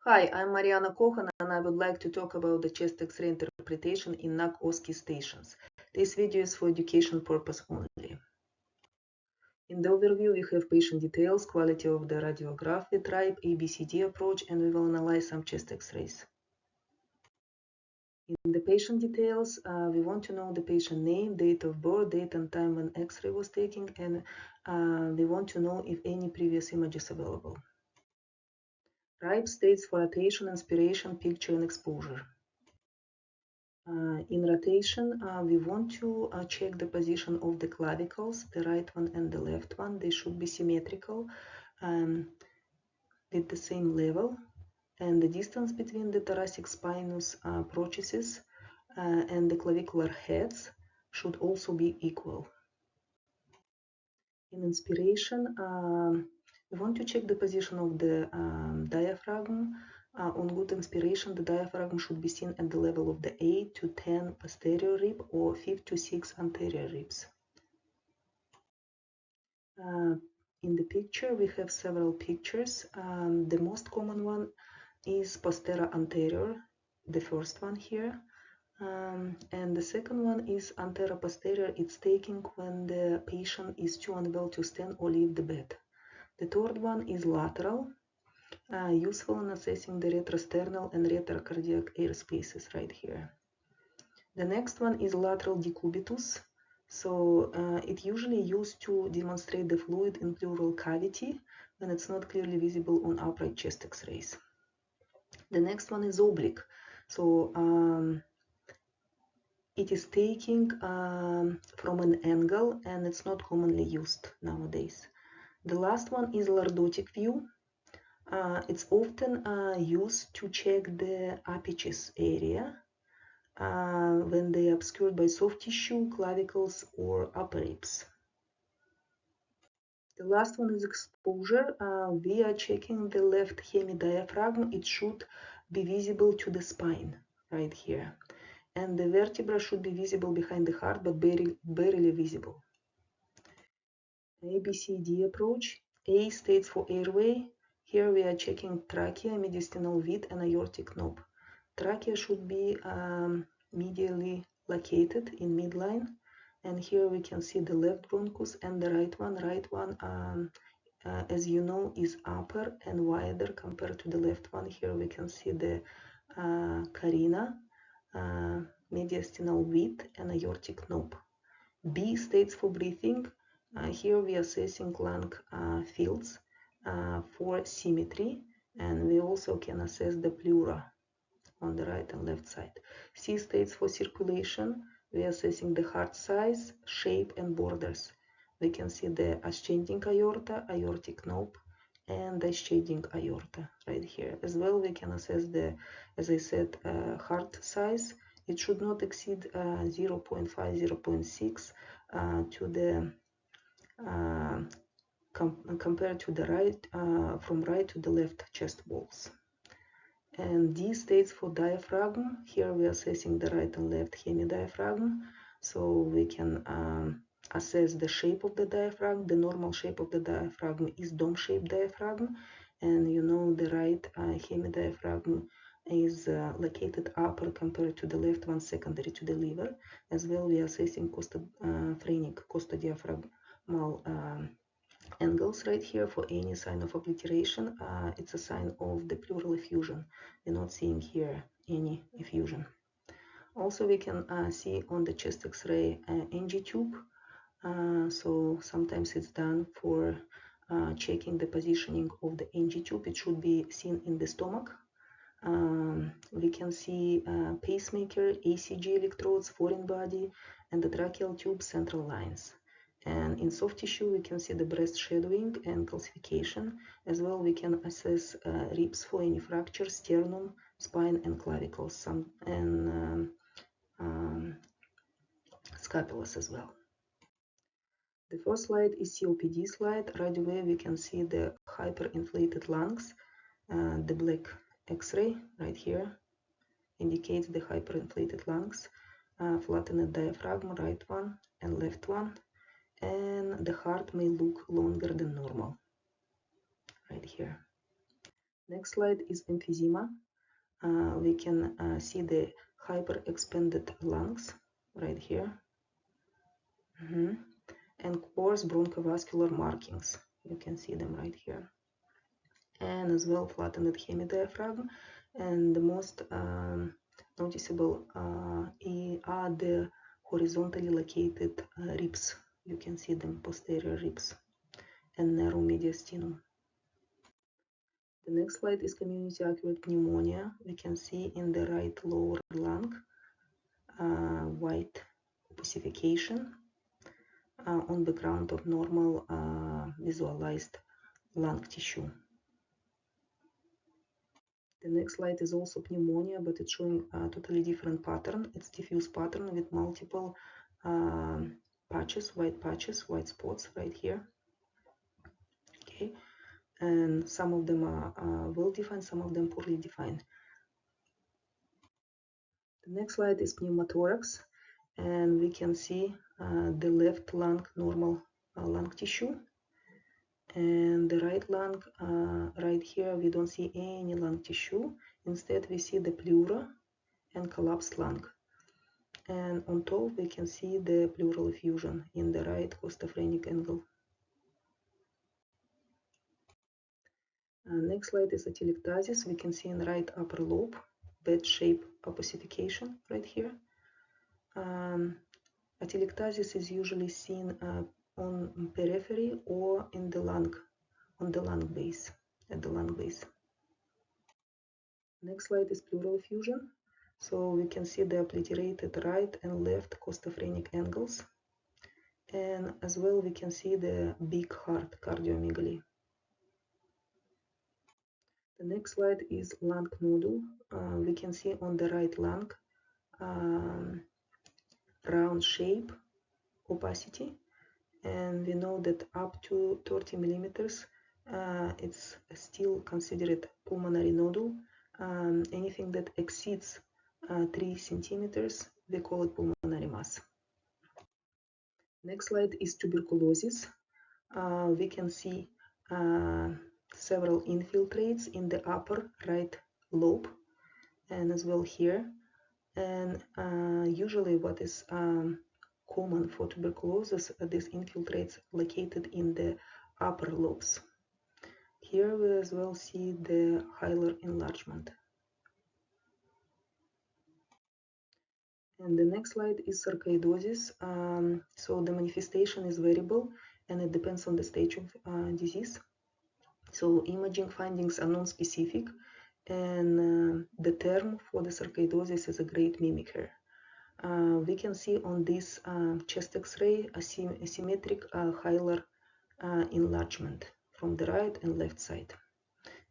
Hi, I'm Mariana Kohan and I would like to talk about the chest X-ray interpretation in NAC OSCE stations. This video is for education purpose only. In the overview, we have patient details, quality of the radiography, type, ABCD approach, and we will analyze some chest X-rays. In the patient details, we want to know the patient name, date of birth, date and time when X-ray was taken, and we want to know if any previous image is available. Type states for rotation, inspiration, picture, and exposure. In rotation, we want to check the position of the clavicles, the right one and the left one. They should be symmetrical with the same level, and the distance between the thoracic spinous processes and the clavicular heads should also be equal. In inspiration, we want to check the position of the diaphragm. On good inspiration, the diaphragm should be seen at the level of the 8 to 10 posterior rib or 5 to 6 anterior ribs. In the picture, we have several pictures. The most common one is postero anterior, the first one here. And the second one is antero-posterior. It's taken when the patient is too unwell to stand or leave the bed. The third one is lateral, useful in assessing the retrosternal and retrocardiac air spaces right here. The next one is lateral decubitus. So it usually used to demonstrate the fluid in pleural cavity when it's not clearly visible on upright chest X-rays. The next one is oblique. So it is taking from an angle and it's not commonly used nowadays. The last one is lordotic view. It's often used to check the apices area when they are obscured by soft tissue, clavicles, or upper ribs. The last one is exposure. We are checking the left hemidiaphragm. It should be visible to the spine right here. And the vertebra should be visible behind the heart, but barely visible. ABCD approach. A states for airway. Here we are checking trachea, mediastinal width, and aortic knob. Trachea should be medially located in midline. And here we can see the left bronchus and the right one. Right one, as you know, is upper and wider compared to the left one. Here we can see the carina, mediastinal width, and aortic knob. B states for breathing. Here we are assessing lung fields for symmetry, and we also can assess the pleura on the right and left side. C states for circulation. We are assessing the heart size, shape, and borders. We can see the ascending aorta, aortic knob, and the shading aorta right here. As well, we can assess the, as I said, heart size. It should not exceed 0.5, 0.6 to the compared to the right, from right to the left chest walls. And D states for diaphragm. Here we are assessing the right and left hemidiaphragm, so we can assess the shape of the diaphragm. The normal shape of the diaphragm is dome-shaped diaphragm, and you know the right hemidiaphragm is located upper compared to the left one, secondary to the liver. As well, we are assessing costophrenic, costodiaphragmal angles right here for any sign of obliteration. It's a sign of the pleural effusion. We're not seeing here any effusion. Also, we can see on the chest X-ray NG tube. So sometimes it's done for checking the positioning of the NG tube. It should be seen in the stomach. We can see pacemaker, ACG electrodes, foreign body, and the tracheal tube central lines. And in soft tissue, we can see the breast shadowing and calcification. As well, we can assess ribs for any fracture, sternum, spine, and clavicles, and scapulas as well. The first slide is COPD slide. Right away, we can see the hyperinflated lungs. The black X-ray right here indicates the hyperinflated lungs. Flattened diaphragm, right one and left one. And the heart may look longer than normal right here. Next slide is emphysema. We can see the hyperexpanded lungs right here. And coarse bronchovascular markings. You can see them right here. And as well flattened hemidiaphragm. And the most noticeable are the horizontally located ribs. You can see them, posterior ribs, and narrow mediastinum. The next slide is community acquired pneumonia. We can see in the right lower lung white opacification on background of normal visualized lung tissue. The next slide is also pneumonia, but it's showing a totally different pattern. It's diffuse pattern with multiple patches, white spots right here. Okay, and some of them are well defined, some of them poorly defined. The next slide is pneumothorax, and we can see the left lung normal lung tissue, and the right lung right here we don't see any lung tissue. Instead we see the pleura and collapsed lung, and on top we can see the pleural effusion in the right costophrenic angle. Next slide is atelectasis. We can see in right upper lobe bed shape opacification right here. Atelectasis is usually seen on periphery or in the lung, on the lung base, at the lung base. Next slide is pleural effusion. So we can see the obliterated right and left costophrenic angles, and as well we can see the big heart, cardiomegaly. The next slide is lung nodule. We can see on the right lung round shape, opacity, and we know that up to 30 millimeters it's still considered pulmonary nodule. Anything that exceeds 3 centimeters, we call it pulmonary mass. Next slide is tuberculosis. We can see several infiltrates in the upper right lobe and as well here. And usually what is common for tuberculosis are these infiltrates located in the upper lobes. Here we as well see the hilar enlargement. And the next slide is sarcoidosis. So the manifestation is variable and it depends on the stage of disease. So imaging findings are non-specific, and the term for the sarcoidosis is a great mimicker. We can see on this chest X-ray asymmetric hilar enlargement from the right and left side.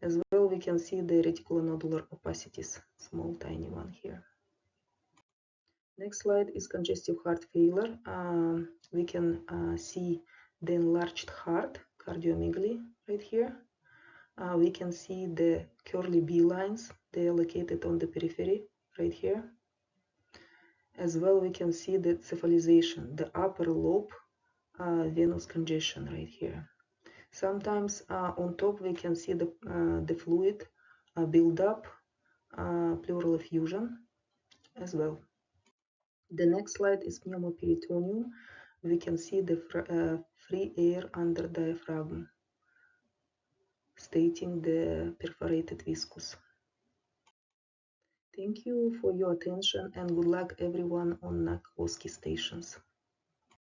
As well, we can see the reticulonodular opacities, small tiny one here. Next slide is congestive heart failure. We can see the enlarged heart, cardiomegaly, right here. We can see the curly B lines, they are located on the periphery, right here. As well, we can see the cephalization, the upper lobe venous congestion right here. Sometimes on top we can see the fluid build-up, pleural effusion as well. The next slide is pneumoperitoneum. We can see the free air under diaphragm, stating the perforated viscus. Thank you for your attention and good luck everyone on NAC OSCE stations.